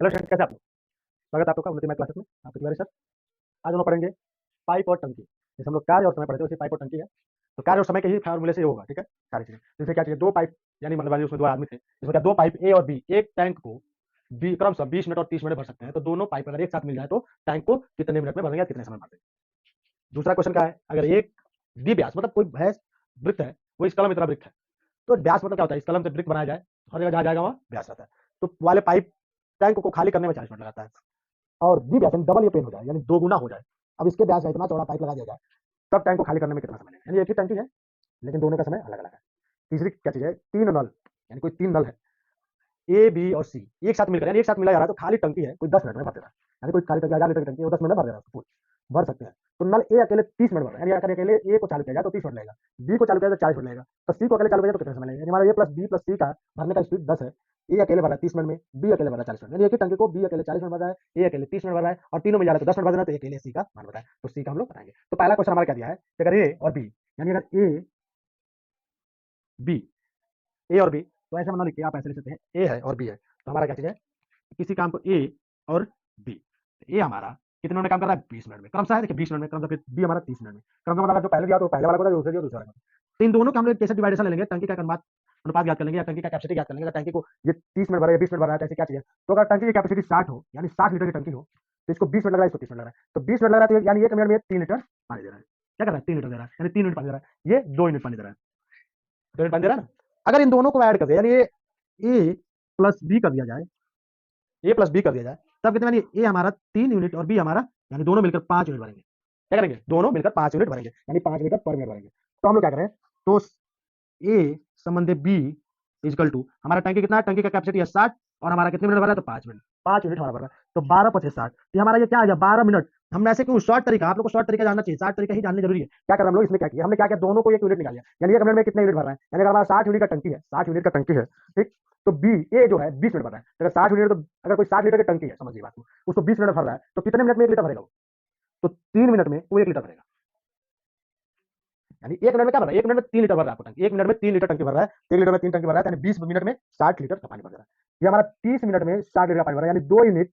Hello student, कैसे आप लोग? स्वागत है आप लोग का उन्नति मैथ क्लासेस में। आपके तिवारी सर। आज हम लोग पढ़ेंगे पाइप और टंकी। जैसे हम लोग कार्य और समय पढ़े थे, वैसे पाइप और टंकी है। तो कार्य और समय के ही फार्मूले से ये होगा, ठीक है, सारी चीजें। जैसे क्या चाहिए, दो पाइप, यानी मतलब वाली उसमें दो आदमी थे, जिसमें क्या दो पाइप ए और बी, एक टैंक को क्रमशः 20 मिनट और 30 मिनट भर सकते हैं। तो दोनों पाइप अगर एक साथ मिल जाए तो टैंक को कितने मिनट में भरेंगे या कितने समय में भर देंगे। दूसरा क्वेश्चन क्या है, अगर एक डी व्यास मतलब कोई भैंस वृत्त है, वो इस कलम इतना वृत्त है। तो व्यास मतलब क्या होता है, इस कलम से वृत्त बनाया जाए, हर जगह जहाँ जाएगा वहाँ व्यास रहता है। तो वाले पाइप टैंक को खाली करने में 40 मिनट लगाता है। और डी व्यास डबल ये पेन हो जाए, यानी दो गुना हो जाए। अब इसके व्यास का इतना चौड़ा पाइप लगा दिया जाए, तब टैंक को खाली करने में कितना समय लगेगा। यानी एक ही टंकी है, लेकिन दोनों का समय अलग अलग है। तीसरी क्या चीज है, तीन नल, यानी कोई तीन नल है, ए बी और सी एक साथ मिलकर, यानी एक साथ मिला जा रहा है। तो खाली टंकी है, कोई 10 मिनट में भर देता है। यानी कोई खाली टंकी 1000 लीटर की टंकी है, वो 10 मिनट में भर दे रहा है, फुल भर सकते हैं। तो नल ए अकेले 30 मिनट भर रहा है, यानी अगर अकेले ए को चालू किया जाए तो 30 मिनट लगेगा, बी को चालू किया जाए तो 40 मिनट लगेगा, तो सी को अकेले चालू किया जाए तो कितना समय लगेगा। यानी हमारा ए प्लस बी प्लस सी का भरने का स्पीड 10 है। ए अकेले भर रहा है 30 मिनट में, बी अकेले भर रहा है 40 मिनट। यानी एक ही टंकी को बी अकेले 40 मिनट भर रहा है, ए अकेले 30 मिनट भर रहा है, और तीनों में जा रहा है तो 10 मिनट भर रहा है। तो अकेले सी का मान बताए, तो सी का हम लोग बनाएंगे। तो पहला क्वेश्चन हमारा क्या दिया है कि अगर ए और बी, यानी अगर ए बी, ए और बी, तो ऐसे मान लिखिए, आप ऐसे लिख सकते हैं, ए है और बी है। तो हमारा क्या चीज है, किसी काम को ए और बी, ए हमारा कितने मिनट में काम कर रहा है, 20 मिनट में क्रमशः है। देखिए 20 मिनट में क्रमशः, फिर बी हमारा 30 मिनट में क्रमशः। मतलब जो पहले दिया तो पहले वाला को था, दूसरे दिया दूसरे वाला को। तो इन दोनों का हम लोग कैसे डिवाइडेशन ले लेंगे, टंकी का अनुपात अनुपात ज्ञात कर लेंगे, या टंकी का कैपेसिटी ज्ञात कर लेंगे। टंकी को ये 30 मिनट भरा है, 20 मिनट भरा है, तो ऐसे क्या चाहिए। तो अगर टंकी की कैपेसिटी 60 हो, यानी 60 लीटर की टंकी हो, तो इसको 20 मिनट लग रहा है, इसको 30 मिनट लग रहा है। तो 20 मिनट लग रहा है, तो यानी 1 मिनट में 3 लीटर पानी दे रहा है। क्या कर रहा है, 3 लीटर दे रहा है, यानी 3 यूनिट पानी दे रहा है। ये 2 यूनिट पानी दे रहा है, 2 यूनिट पानी दे रहा है ना। अगर इन दोनों को ऐड कर दे, यानी ये ए प्लस बी कर दिया जाए, ए प्लस बी कर दिया जाए, तब कितने, यानी ए हमारा 3 यूनिट और बी हमारा, यानी दोनों मिलकर 5 यूनिट भरेंगे। क्या करेंगे, दोनों मिलकर 5 यूनिट भरेंगे, यानी 5 लीटर पर मिनट भरेंगे। तो हम लोग क्या करें, तो ए संबंध बी इजकल टू, हमारा टंकी कितना है, टंकी का कैपेसिटी है 60, और हमारा कितने मिनट भर रहा है, तो 5 मिनट, 5 यूनिट हमारा भर रहा है। तो 12 पचे 60, तो हमारा ये क्या आ गया, 12 मिनट। हम ऐसे क्यों, शॉर्ट तरीका, आप लोग को शॉर्ट तरीका जानना चाहिए, शॉर्ट तरीका ही जानने जरूरी है। क्या कर हम लोग इसमें क्या किया, हमने क्या किया, दोनों को 1 यूनिट निकाल लिया, यानी 1 मिनट में कितने यूनिट भर रहा है। यानी अगर हमारा 60 यूनिट का टंकी है, 60 यूनिट का टंकी है, ठीक, तो बी ए जो है 20 मिनट भर रहा है। अगर 60 यूनिट, तो अगर कोई 60 लीटर की टंकी है, समझिए बात को, उसको 20 मिनट भर रहा है, तो कितने मिनट में 1 लीटर भरेगा वो, तो 3 मिनट में वो 1 लीटर भरेगा। यानी 1 मिनट में क्या भर रहा है, 1 मिनट में 3 लीटर भर रहा है आपको टंकी, 1 मिनट में 3 लीटर टंकी भर रहा है, 1 लीटर में 3 टंकी भर रहा है, यानी 20 मिनट में 60 लीटर का पानी भर रहा है। ये हमारा 30 मिनट में 60 लीटर का पानी भर रहा है, यानी 2 यूनिट,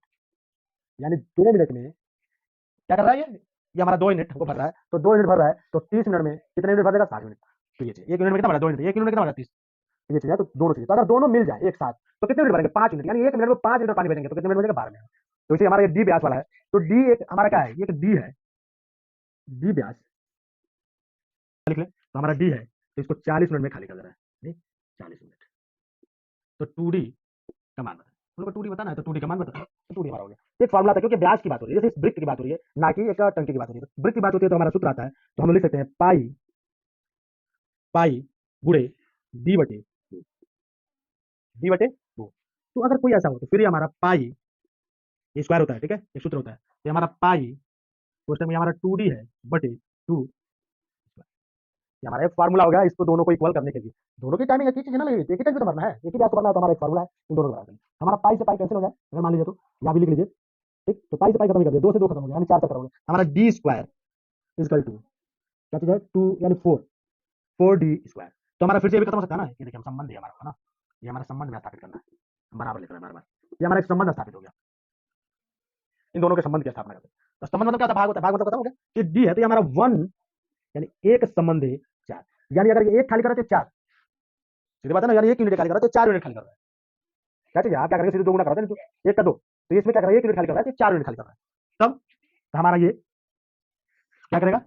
यानी 2 मिनट में क्या कर रहा है ये हमारा 2 यूनिट हमको भर रहा है। तो 2 यूनिट भर रहा है, तो 30 मिनट में कितने यूनिट भर देगा, 60 यूनिट। तो ये चीज 1 यूनिट में कितना भरा, 2 यूनिट, 1 यूनिट में कितना भरा, 30। तो ये चीज है, तो दोनों चीज, तो अगर दोनों मिल जाए एक साथ, तो कितने मिनट भरेंगे, 5 यूनिट, यानी 1 मिनट में 5 लीटर पानी भरेंगे, तो कितने मिनट बचेगा, 12 मिनट। तो इसे हमारा ये डी ब्यास वाला है। तो डी एक हमारा क्या है, ये डी है, डी ब्यास लिख ले, तो हमारा डी है, तो इसको 40 मिनट में खाली कर दे रहा है, 40 मिनट। तो 2D का मान बता, हम लोग को 2D बताना है, तो 2D का मान बता, तो 2D हमारा हो गया। एक फॉर्मुला था, क्योंकि ब्याज की बात हो रही है, जैसे इस वृत्त की बात हो रही है, ना कि एक टंकी की बात हो रही है। तो वृत्त की बात होती है तो हमारा सूत्र आता है, तो हम लोग लिख सकते हैं पाई, पाई गुणे डी बटे टू, डी बटे टू। तो अगर कोई ऐसा हो, तो फिर ये हमारा पाई स्क्वायर होता है, ठीक है, एक सूत्र होता है, तो हमारा पाई क्वेश्चन में हमारा 2D है बटे 2, ये हमारा एक फार्मूला हो गया, इसको दोनों को इक्वल करने के लिए। दोनों की टाइमिंग एक ही चीज है ना, एक ही टाइम तो भरना है, एक ही ब्याज तो भरना है, तो हमारा एक फार्मूला है, इन दोनों को बराबर। हमारा पाई से पाई कैंसिल हो जाए, अगर मान लीजिए, तो यहाँ भी लिख लीजिए, ठीक, तो पाई से पाई खत्म ही कर दिया, 2 से 2 खत्म हो गया, यानी 4 से खत्म हो गया। हमारा डी स्क्वायर इजकल टू क्या चीज है, 2 यानी 4, 4D स्क्वायर। तो हमारा फिर से भी खत्म हो सकता है ना, ये देखिए हम संबंध है हमारा, है ना, ये हमारा संबंध में स्थापित करना है, हम बराबर लिख रहे हैं बार बार, ये हमारा एक संबंध स्थापित हो गया, इन दोनों के संबंध की स्थापना करते हैं। तो संबंध मतलब क्या होता है, भाग होता है, भाग मतलब खत्म हो गया, कि डी है, तो ये हमारा 1, यानी एक संबंध है 4, यानी अगर ये एक खाली कर रहे थे 4, सीधी बात है ना, यानी 1 यूनिट खाली कर रहा है तो 4 यूनिट खाली कर रहा है। क्या चीज है, आप क्या करेंगे, सीधे 2 गुना कर रहे हैं, 1 का 2, तो इसमें क्या कर रहा है, 1 यूनिट खाली कर रहा है, तो 4 यूनिट खाली कर रहा है। तब तो हमारा ये क्या करेगा,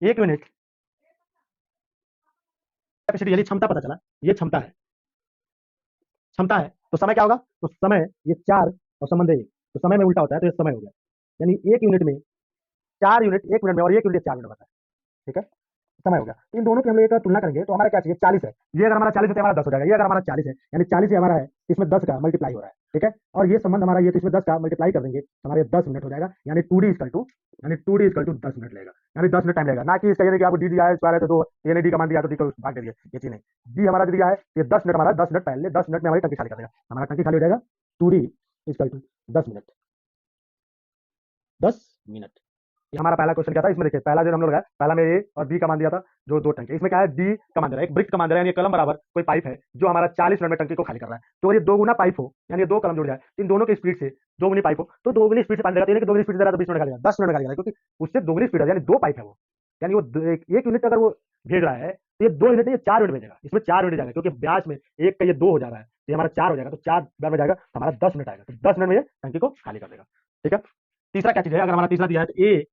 1 यूनिट कैपेसिटी, यानी क्षमता पता चला, ये क्षमता है, क्षमता है, तो समय क्या होगा, तो समय ये 4 और संबंध है 1, तो समय में उल्टा होता है, तो ये समय हो गया, यानी 1 यूनिट में 4 यूनिट 1 मिनट में, और 1 यूनिट 4 मिनट होता है, ठीक है, समय हो गया। इन दोनों की हम लोग एक तुलना करेंगे, तो हमारा क्या चाहिए, 40 है, ये अगर हमारा 40 है तो हमारा 10 हो जाएगा, ये अगर हमारा 40 है, यानी 40 ही हमारा है, इसमें 10 का मल्टीप्लाई हो रहा है, ठीक है, और ये संबंध हमारा ये, तो इसमें 10 का मल्टीप्लाई कर देंगे, तो हमारे 10 मिनट हो जाएगा, यानी 2D इक्वल टू, यानी 2D इक्वल टू 10 मिनट लगेगा, यानी 10 मिनट टाइम लगेगा, ना कि इसका ये कि आपको डी दिया है स्क्वायर है तो दो, ये डी का मान दिया तो डी को भाग दे दिया, ये चीज नहीं। डी हमारा दिया है, ये 10 मिनट, हमारा 10 मिनट पहले 10 मिनट में हमारी टंकी खाली कर देगा, हमारा टंकी खाली हो जाएगा 2D equal to 10 minute, 10 minute, ये हमारा पहला क्वेश्चन क्या था, इसमें देखिए पहला जो हम लोग लगाया, पहला में ए और बी का मान दिया था जो 2 टंकी, इसमें क्या है डी का मान दे रहा है, एक ब्रिक का मान दे रहा है, यानी कलम बराबर कोई पाइप है जो हमारा 40 मिनट में टंकी को खाली कर रहा है। तो अगर ये 2 गुना पाइप हो, यानी ये 2 कलम जुड़ जाए, इन दोनों की स्पीड से 2 गुनी पाइप हो, तो 2 गुनी स्पीड से पानी देगा, तो यानी कि 2 गुनी स्पीड से दे रहा है तो 20 मिनट खाली करेगा, 10 मिनट खाली करेगा, क्योंकि उससे 2 गुनी स्पीड है, यानी 2 पाइप है वो, यानी वो 1 यूनिट अगर वो भेज रहा है तो ये 2 यूनिट नहीं, ये 4 यूनिट भेजेगा, इसमें 4 यूनिट जाएगा, क्योंकि ब्याज में एक का ये 2 हो जा रहा है, तो ये हमारा 4 हो जाएगा, तो 4 बार में जाएगा तो हमारा 10 मिनट आएगा, तो 10 मिनट में ये टंकी को खाली कर देगा। ठीक है, तीसरा क्या चीज है, अगर हमारा तीसरा दिया है तो ए,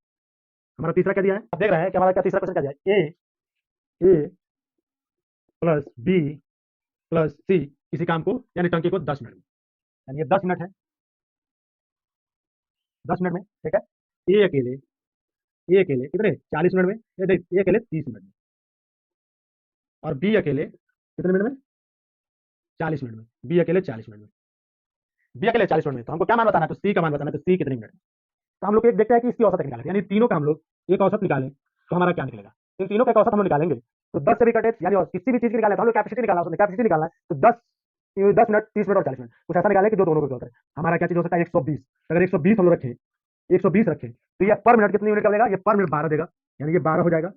हमारा तीसरा क्या दिया है, आप देख रहे हैं कि हमारा क्या तीसरा क्वेश्चन क्या दिया है, ए प्लस बी प्लस सी, इसी काम को यानी टंकी को 10 मिनट में, यानी ये 10 मिनट है, 10 मिनट में। ठीक है, ए अकेले, ए अकेले कितने 40 मिनट में, ए अकेले 30 मिनट में, और बी अकेले कितने मिनट में, 40 मिनट में, बी अकेले 40 मिनट में, बी अकेले 40 मिनट में। तो हमको क्या मान बताना है, तो सी का मान बताना है, तो सी कितने मिनट में। तो हम लोग एक देखते हैं कि इसकी औसत निकालें, यानी तीनों का हम लोग एक औसत निकालें तो हमारा क्या निकलेगा, इन तीनों का एक औसत हम लोग निकालेंगे, तो 10 से भी कटे, यानी किसी भी चीज की निकालें तो हम लोग कैपेसिटी निकालना है, कैपेसिटी निकालना है, तो 10 मिनट, 30 मिनट और 40 मिनट, कुछ ऐसा निकालें कि जो दोनों को जोड़ है। हमारा क्या चीज हो सकता है 120, अगर 120 हम लोग रखें, 120 रखें, तो ये पर मिनट कितनी यूनिट का देगा, ये पर मिनट 12 देगा, यानी ये 12 हो जाएगा,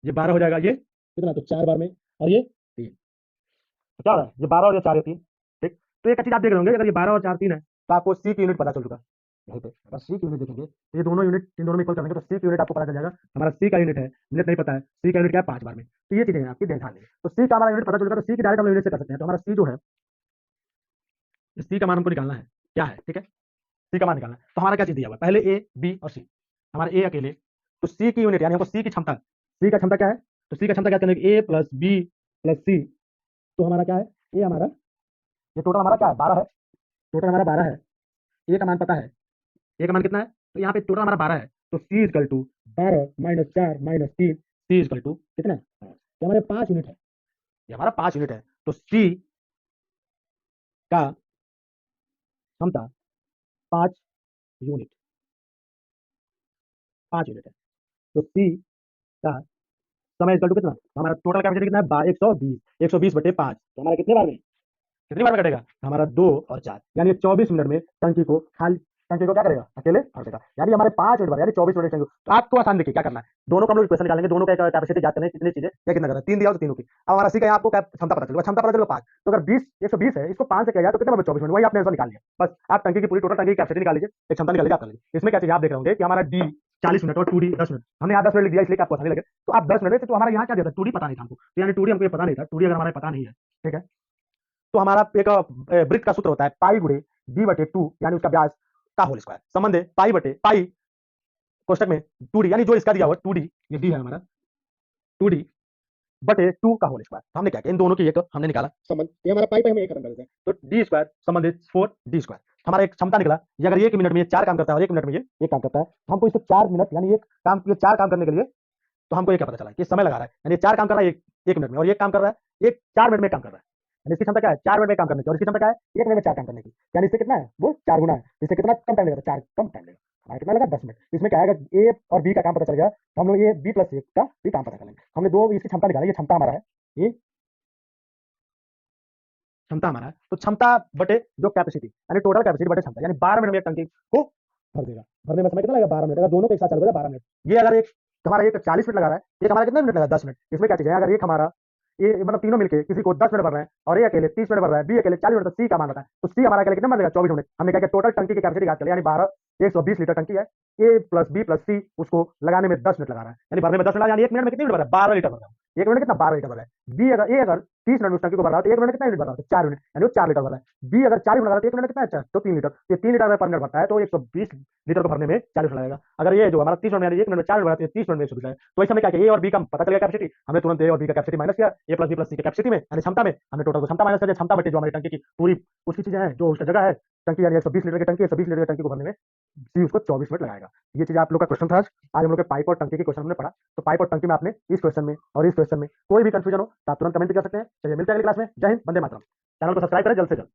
ये 12 हो जाएगा, ये कितना, तो 4 बार में, और ये 3, तो क्या हो रहा है, ये 12 और ये 4 ये 3। ठीक, तो एक चीज आप देख रहे होंगे, अगर ये 12 और 4 3 है तो आपको सी की यूनिट पता चल चुका, यहीं पे बस सी की यूनिट देखेंगे, तो ये दोनों यूनिट इन दोनों में इक्वल करेंगे तो सी की यूनिट आपको पता चल जाएगा, हमारा सी का यूनिट है, मिनट नहीं पता है, सी का यूनिट क्या है 5 बार में, तो ये चीजें आपकी ध्यान देंगे, तो सी का हमारा यूनिट पता चल जाएगा, तो सी की डायरेक्ट हम यूनिट से कर सकते हैं, तो हमारा सी जो है, सी का मान हमको निकालना है क्या है, ठीक है, सी का मान निकालना है, तो हमारा क्या चीज दिया हुआ है, पहले ए बी और सी, हमारा ए अकेले, तो सी की यूनिट यानी हमको सी की क्षमता, सी का क्षमता क्या है, तो सी का क्षमता क्या करेंगे, ए प्लस बी प्लस सी, तो हमारा क्या है, ए हमारा, ये टोटल हमारा क्या है 12 है, टोटल हमारा 12 है, ए का मान पता है, ए का मान कितना है, तो यहाँ पे टोटल हमारा 12 है, तो C equal to 12 minus 4 minus 3, C equal to कितना है, ये हमारे 5 यूनिट है, ये हमारा 5 यूनिट है, तो सी का क्षमता 5 यूनिट, 5 यूनिट है, तो सी का समय इक्वल टू कितना, तो हमारा टोटल कैपेसिटी कितना है 120, 120 बटे 5, तो हमारा कितने बार में, कितनी बार में कटेगा, हमारा 2 और 4, यानी 24 मिनट में टंकी को खाली, टंकी को क्या करेगा अकेले भर देगा, यानी हमारे 5 मिनट बाद, यानी 24 मिनट टंकी। तो आपको आसान देखिए क्या करना है, दोनों का हम लोग इक्वेशन निकालेंगे, दोनों का कैपेसिटी ज्ञात करना है, कितनी चीजें क्या कितना करना है, 3 दिया हो तो तीनों की, अब हमारा सी का आपको क्षमता पता चलेगा, क्षमता पता चलेगा 5, तो अगर 20 120 है, इसको 5 से किया जाए तो कितना होगा 24 मिनट, वही आपने आंसर निकाल लिया, बस आप टंकी की पूरी टोटल टंकी की कैपेसिटी निकाल लीजिए, एक क्षमता निकालिए आप कर लीजिए। इसमें क्या चीज आप देख रहे होंगे कि हमारा डी 40 मिनट और 2D 10 मिनट, हमने यहाँ 10 मिनट लिख दिया इसलिए कि आपको आसानी लगे, तो आप 10 मिनट में, तो हमारा यहाँ क्या दिया था 2D पता नहीं था हमको, तो यानी 2D हमको ये पता नहीं था, 2D अगर हमारा पता नहीं है, ठीक है, तो हमारा एक वृत्त का सूत्र होता है पाई गुणे डी बटे 2, यानी उसका व्यास का होल स्क्वायर, संबंध है पाई बटे पाई कोष्टक में 2D, यानी जो इसका दिया हुआ 2D, ये डी है हमारा 2D बटे 2 का होल स्क्वायर, हमने क्या किया इन दोनों की एक हमने निकाला संबंध, ये हमारा पाई पे हम एक खत्म कर देते हैं, तो डी स्क्वायर संबंधित 4D स्क्वायर, हमारा एक क्षमता निकला, ये अगर 1 मिनट में ये 4 काम करता है और 1 मिनट में ये एक काम करता है, तो हमको इसको 4 मिनट यानी एक काम, ये 4 काम करने के लिए, तो हमको ये क्या पता चला कि समय लगा रहा है, यानी 4 काम कर रहा है एक मिनट में, और ये काम कर रहा है एक 4 मिनट में काम कर रहा है, यानी इसकी क्षमता क्या है 4 मिनट में काम करने की, और इसकी क्षमता क्या है 1 मिनट में 4 काम करने की, यानी इससे कितना है वो 4 गुना है, इससे कितना कम टाइम लगेगा, 4 कम टाइम लगेगा, हमारा कितना लगा 10 मिनट। इसमें क्या है ए और बी का काम पता चल गया, तो हम लोग ए बी प्लस ए का भी काम पता कर लेंगे, हमने दो इसकी क्षमता निकाली, ये क्षमता हमारा है, ये क्षमता हमारा है, तो क्षमता बटे जो कैपेसिटी यानी टोटल कैपेसिटी बटे क्षमता, यानी 12 मिनट में एक टंकी को भर देगा, भरने में समय कितना लगेगा 12 मिनट, अगर दोनों के एक साथ चल रहा है 12 मिनट, ये अगर एक हमारा एक 40 मिनट लगा रहा है, एक हमारा कितने मिनट लगा 10 मिनट, इसमें क्या चीज है अगर एक हमारा ये मतलब तीनों मिलके किसी को 10 मिनट भर रहे हैं और ये अकेले 30 मिनट भर रहा है, बी अकेले 40 मिनट, तो सी का मान बताएं, तो सी हमारा अकेले कितना बनेगा 24 मिनट, हमने क्या किया टोटल टंकी की कैपेसिटी याद कर लिया, यानी 12 120 लीटर टंकी है, ए प्लस बी प्लस सी उसको लगाने में 10 मिनट लगा रहा है, यानी भरने में 10 मिनट, यानी 1 मिनट में कितनी लीटर भर रहा है 12 लीटर भर रहा है, 1 मिनट कितना 12 लीटर भर रहा है, बी अगर ए अगर 30 मिनट में टंकी को भर रहा है तो 1 मिनट कितना लीटर भर रहा है 4 मिनट, यानी वो 4 लीटर भर रहा है, बी अगर 40 मिनट लगा रहा है तो 1 मिनट कितना है तो 3 लीटर, तो 3 लीटर पर मिनट भरता है, तो 120 लीटर को भरने में 40 मिनट लगेगा, अगर ये जो हमारा 30 मिनट में 1 मिनट में 4 मिनट भरता है 30 मिनट में 120 है, तो इस समय क्या किया ए और बी का पता चल गया कैपेसिटी, हमने तुरंत ए और बी का कैपेसिटी माइनस किया, ए प्लस बी प्लस सी की कैपेसिटी में यानी क्षमता में, हमने टोटल को क्षमता माइनस कर दिया, क्षमता बटे जो हमारी टंकी की पूरी उसकी चीजें हैं जो उसका जगह है टंकी, यानी 120 लीटर की टंकी, 120 लीटर की टंकी को भरने में सी उसको 24 मिनट लगाएगा। ये चीज आप लोग का क्वेश्चन था आज हम लोग के पाइप और टंकी के क्वेश्चन हमने पढ़ा, तो पाइप और टंकी में आपने इस क्वेश्चन में और इस क्वेश्चन में कोई भी कंफ्यूजन हो तो आप तुरंत कमेंट कर सकते हैं। चलिए मिलते हैं अगली क्लास में, जय हिंद, वंदे मातरम। चैनल को सब्सक्राइब करें जल्द से जल्द।